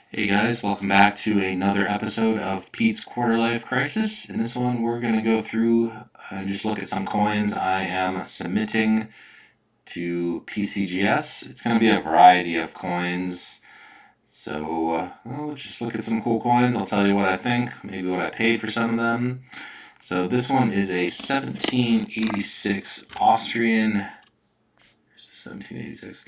Hey guys, welcome back to another episode of Pete's Quarter Life Crisis. In this one, we're going to go through and just look at some coins I am submitting to PCGS. It's going to be a variety of coins. So, let's just look at some cool coins. I'll tell you what I think, maybe what I paid for some of them. So, this one is a 1786 Austrian. 1786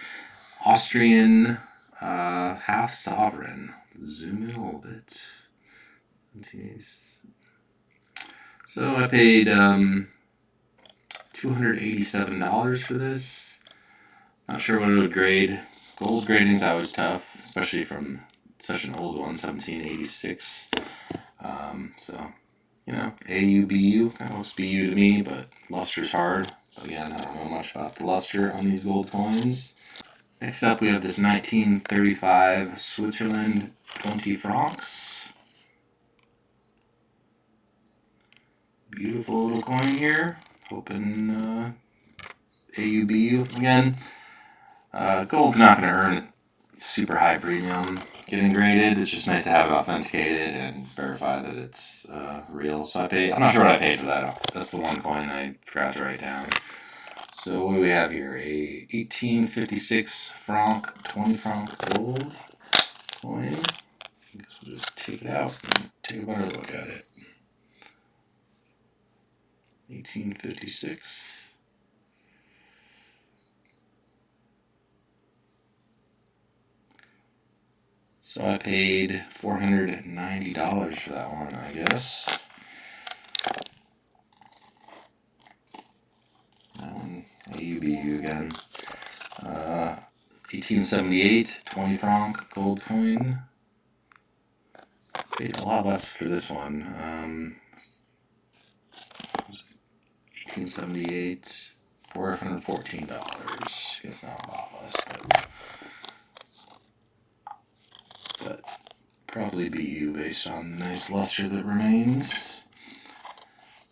Austrian half sovereign. Zoom in a little bit. 1786. So I paid $287 for this. Not sure what it would grade. Gold grading is always tough, especially from such an old one, 1786. AU, BU, kind of looks BU to me, but luster's hard. But again, I don't know much about the luster on these gold coins. Next up, we have this 1935 Switzerland 20 francs. Beautiful little coin here. Hoping AUBU again. Gold's not going to earn super high premium getting graded. It's just nice to have it authenticated and verify that it's real. So I'm not sure what I paid for that. That's the one coin I forgot to write down. So what do we have here? A 1856 franc, 20 franc gold coin. I guess we'll just take it out and take a better look at it. 1856. So I paid $490 for that one, I guess. That one, AUBU again. 1878, 20 franc gold coin. Paid a lot less for this one. 1878, $414. Guess not a lot less, but probably BU based on the nice luster that remains.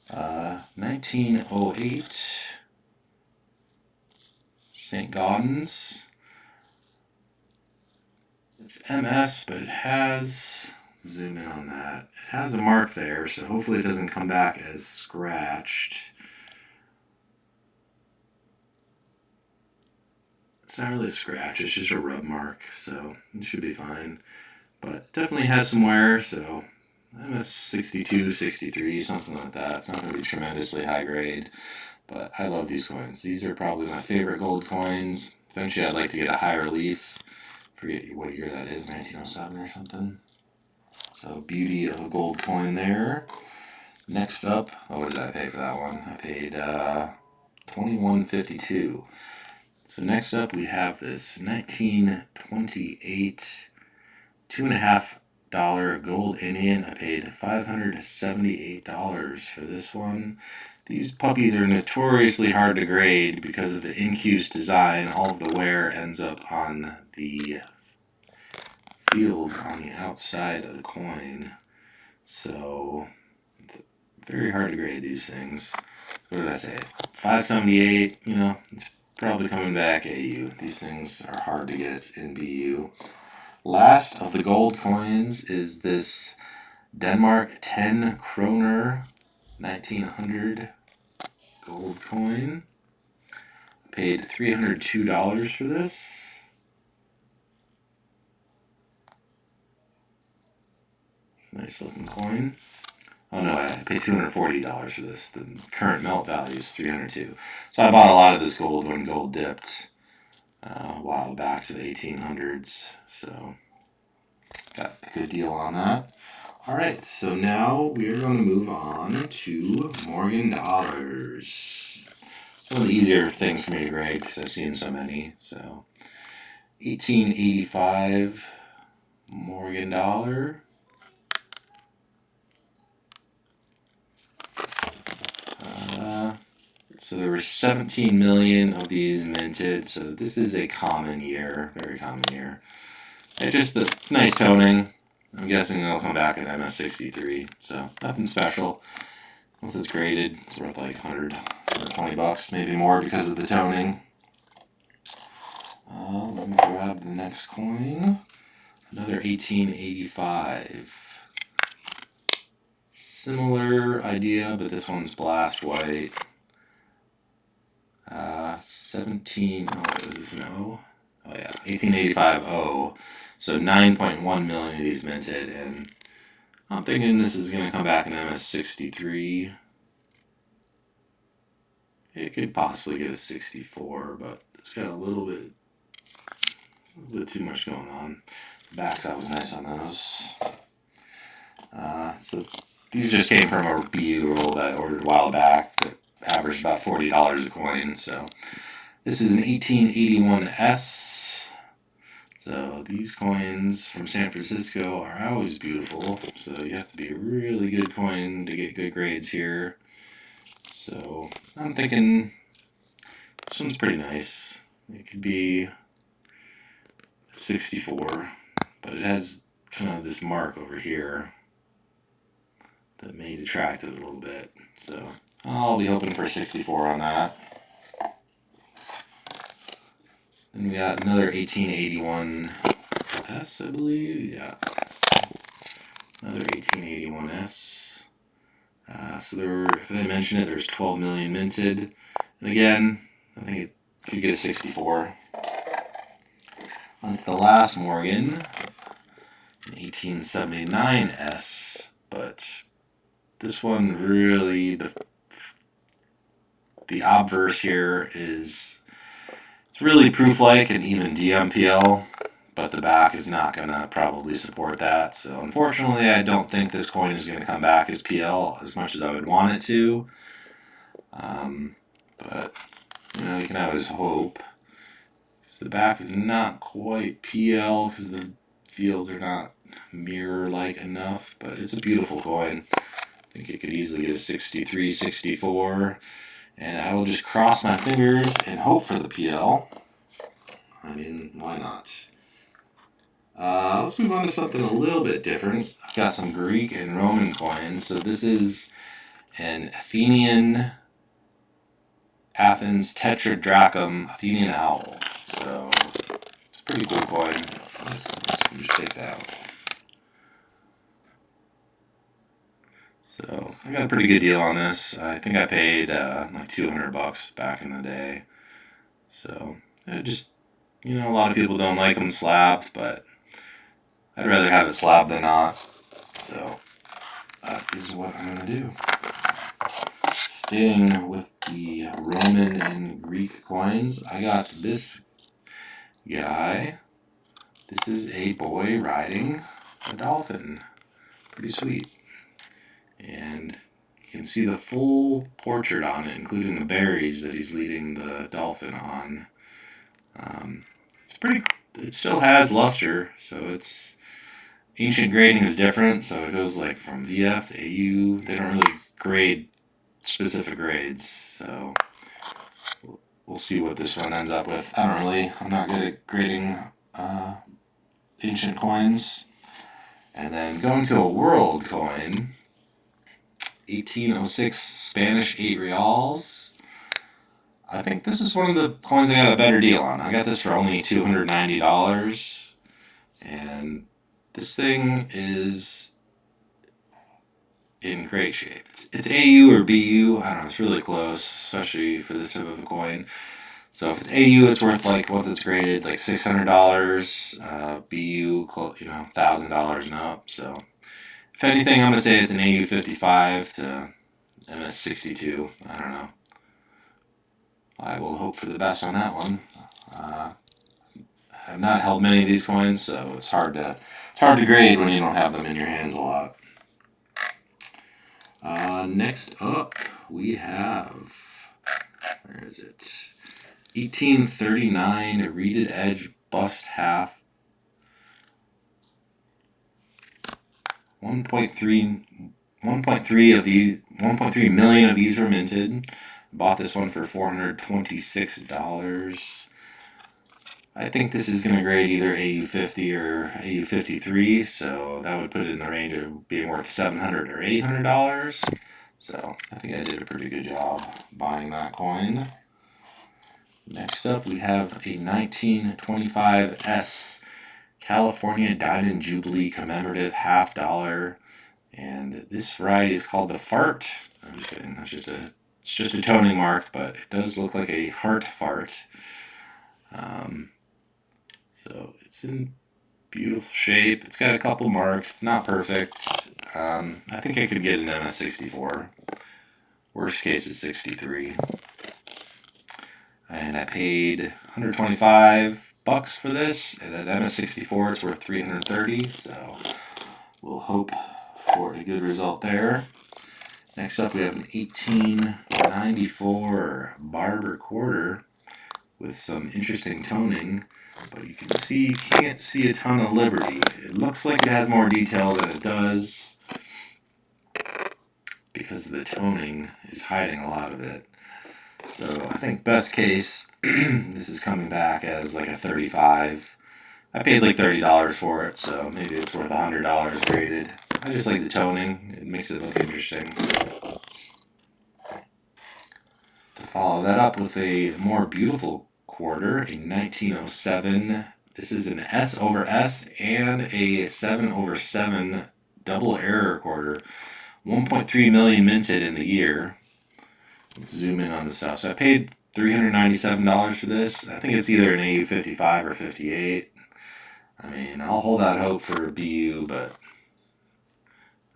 1908 St. Gaudens. It's MS, but it has, zoom in on that, it has a mark there, so hopefully it doesn't come back as scratched. It's not really a scratch, it's just a rub mark, so it should be fine. But definitely has some wear, so MS 62, 63, something like that. It's not going to be tremendously high grade, but I love these coins. These are probably my favorite gold coins. Eventually I'd like to get a high relief. Forget what year that is, 1907 or something. So beauty of a gold coin there. Next up, what did I pay for that one? I paid $21.52. So next up we have this 1928 $2.50 gold Indian. I paid $578 for this one. These puppies are notoriously hard to grade because of the incuse design. All of the wear ends up on the field on the outside of the coin. So it's very hard to grade these things. What did I say? 578, it's probably coming back AU. These things are hard to get in BU. Last of the gold coins is this Denmark 10 kroner 1900 gold coin. I paid $302 for this. Nice looking coin. Oh no, I paid $240 for this. The current melt value is $302. So I bought a lot of this gold when gold dipped a while back to the 1800s. So got a good deal on that. Alright, so now we are going to move on to Morgan dollars. One of the easier things for me to grade because I've seen so many. So 1885 Morgan dollar. So there were 17 million of these minted. So this is a common year, very common year. It's nice toning. I'm guessing it'll come back at MS63. So nothing special. Once it's graded, it's worth like $120, maybe more because of the toning. Let me grab the next coin. Another 1885. Similar idea, but this one's blast white. 17, oh, is this an O? Oh yeah, 1885 O. So 9.1 million of these minted, and I'm thinking this is going to come back in MS63. It could possibly get a 64, but it's got a little bit too much going on. The backside was nice on those. So these just came from a BU roll that I ordered a while back that averaged about $40 a coin. So this is an 1881S. So these coins from San Francisco are always beautiful. So you have to be a really good coin to get good grades here. So I'm thinking this one's pretty nice. It could be 64, but it has kind of this mark over here that may detract it a little bit. So I'll be hoping for 64 on that. Then we got another 1881S, I believe. Yeah. Another 1881S. So there were, if I didn't mention it, there's 12 million minted. And again, I think it could get a 64. On to the last Morgan, an 1879S. But this one really, the obverse here is, it's really proof-like and even DMPL, but the back is not going to probably support that. So unfortunately, I don't think this coin is going to come back as PL as much as I would want it to. But, you know, you can always hope. Because the back is not quite PL because the fields are not mirror-like enough, but it's a beautiful coin. I think it could easily get a 63, 64. And I will just cross my fingers and hope for the PL. I mean, why not? Let's move on to something a little bit different. I've got some Greek and Roman coins. So this is an Athens tetradrachm Athenian owl. So it's a pretty cool coin. Let's just take that out. So I got a pretty good deal on this. I think I paid like $200 back in the day. So just, you know, a lot of people don't like them slabbed, but I'd rather have it slabbed than not. So that is what I'm going to do. Staying with the Roman and Greek coins, I got this guy. This is a boy riding a dolphin. Pretty sweet. And you can see the full portrait on it, including the berries that he's leading the dolphin on. It still has luster, so it's, ancient grading is different, so it goes like from VF to AU. They don't really grade specific grades, so we'll see what this one ends up with. I'm not good at grading ancient coins. And then going to a world coin, 1806 Spanish 8 reals. I think this is one of the coins I got a better deal on. I got this for only $290, and this thing is in great shape. It's AU or BU. I don't know. It's really close, especially for this type of a coin. So if it's AU, it's worth like once it's graded like $600. BU, $1,000 and up. So if anything, I'm gonna say it's an AU 55 to MS 62. I don't know. I will hope for the best on that one. I've not held many of these coins, so it's hard to grade when you don't have them in your hands a lot. Next up, we have, where is it? 1839 reeded edge bust half. 1.3 million of these were minted. Bought this one for $426. I think this is going to grade either AU 50 or AU 53, so that would put it in the range of being worth $700 or $800. So I think I did a pretty good job buying that coin. Next up, we have a 1925S California Diamond Jubilee Commemorative $50. And this variety is called the Fart. I'm just kidding. It's just a toning mark, but it does look like a heart fart. So it's in beautiful shape. It's got a couple marks. Not perfect. I think I could get an MS64. Worst case is 63. And I paid $125 for this. And at MS64, it's worth $330. So we'll hope for a good result there. Next up, we have an 1894 Barber quarter with some interesting toning, but you can't see a ton of Liberty. It looks like it has more detail than it does because the toning is hiding a lot of it. So I think best case, this is coming back as like a 35. I paid like $30 for it, so maybe it's worth $100 graded. I just like the toning. It makes it look interesting. To follow that up with a more beautiful quarter, a 1907. This is an S over S and a 7 over 7 double error quarter. 1.3 million minted in the year. Let's zoom in on the stuff. So I paid $397 for this. I think it's either an AU 55 or 58. I mean, I'll hold out hope for a BU, but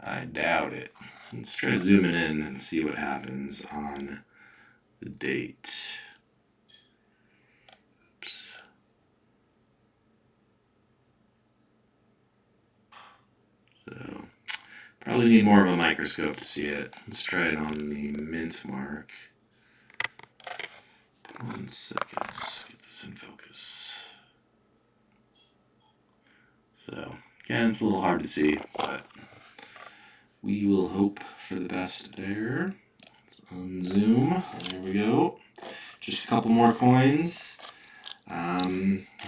I doubt it. Let's try zooming in and see what happens on the date. Oops. So, probably need more of a microscope to see it. Let's try it on the mint mark. 1 second. Let's get this in focus. So, again, it's a little hard to see, but we will hope for the best there. Let's unzoom. There we go. Just a couple more coins.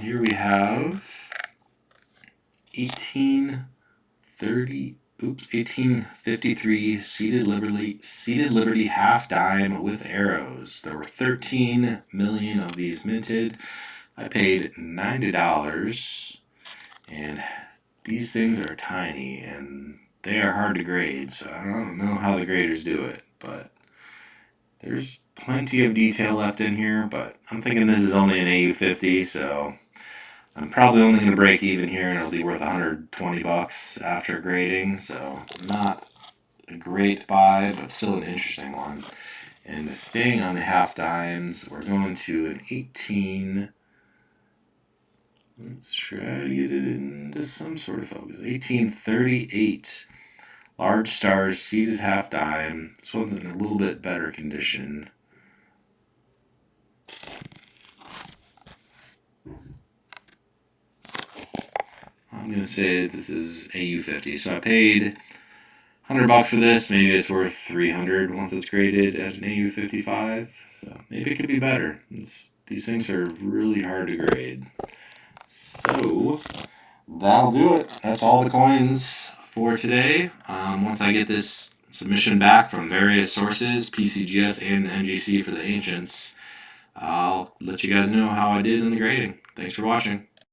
Here we have 1853 Seated Liberty half dime with arrows. There were 13 million of these minted. I paid $90, and these things are tiny and they are hard to grade, so I don't know how the graders do it, but there's plenty of detail left in here, but I'm thinking this is only an AU50, so I'm probably only going to break even here, and it'll be worth $120 after grading, so not a great buy, but still an interesting one. And staying on the half dimes, we're going to an 18. Let's try to get it into some sort of focus. 1838. Large stars, seated half dime. This one's in a little bit better condition. I'm going to say this is AU50. So I paid $100 for this. Maybe it's worth $300 once it's graded at an AU55. So maybe it could be better. These things are really hard to grade. So that'll do it. That's all the coins for today. Once I get this submission back from various sources, PCGS and NGC for the ancients, I'll let you guys know how I did in the grading. Thanks for watching.